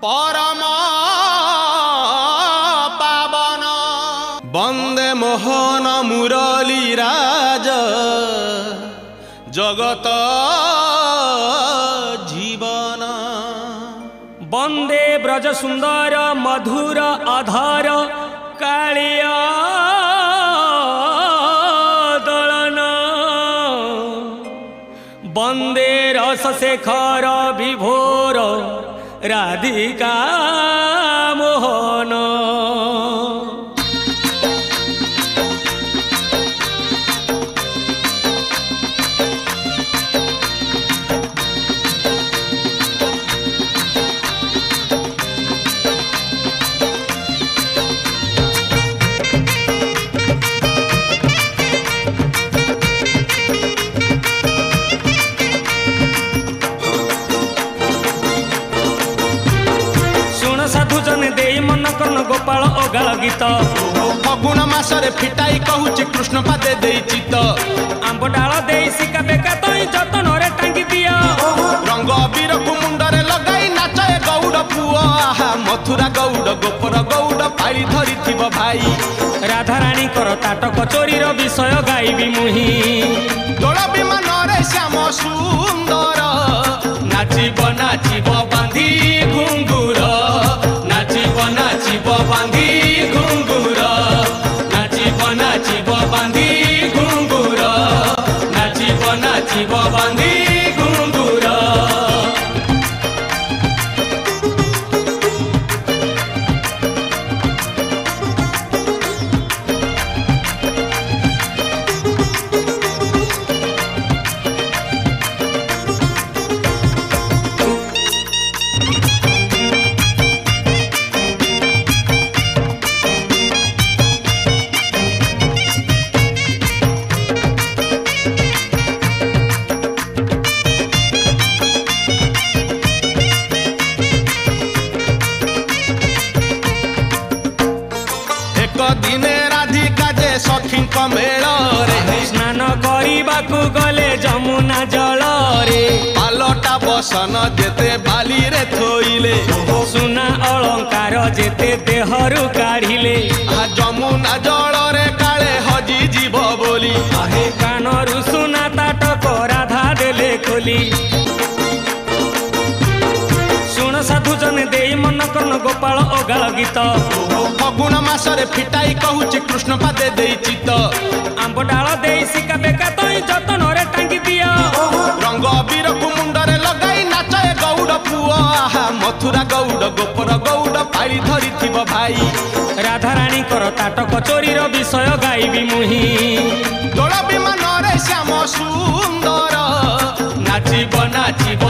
परम पावन वंदे मोहन मुरली राज जगत जीवन वंदे ब्रज सुंदर मधुर अधर कालिया दलन वंदे रस शेखर विभोर राधिका मोहन गोपाल अगाल गीत फगुण मासरे फिटाई कहूची कृष्ण पादे देई चित आंब डाल दे सिका बेका तई जतन रे टांगी दिया रंग अबीर को मुंडरे लगाई नाचे गौड़ पुआ आहा मथुरा गौड़ गोपर गौड़ पाई धरी थिब भाई राधा रानी कर ताटक चोरी रो विषय गाइबी मुही दोल विमान रे श्याम सुंदर नाचिब नाचिब बांधी घुंगुर नाचिब नाचिब बांधी घुंगुर नाचिब नाचिब बांधी घुंगुर नाचिब नाचिब बांधी घुंगुर दिने राधिका जे सखी मेल रे स्नान करने गले जमुना जल रे पालटा बसन जेते बाली रे थोइले सुना अलंकार जेते देहरु काढ़िले जमुना जल रे काले हजी जीव बोली आहे कानरु सुना ताटक राधा देले खोली सुन साधु जने देई मन कर्ण गोपाल अगाल गीत फगुण मासरे फिटाई कहूची कृष्ण पादे देई चित आंब डाल दे सिका बेका तई जतन रे टांगी दिया रंग अबीर को मुंडरे लगाई नाचे गौड़ पुआ आहा मथुरा गौड़ गोपर गौड़ पाई धरी थिब भाई राधा रानी कर ताटक चोरी रो विषय गाइबी मुही दोल विमान रे श्याम सुंदर नाचिब नाचिब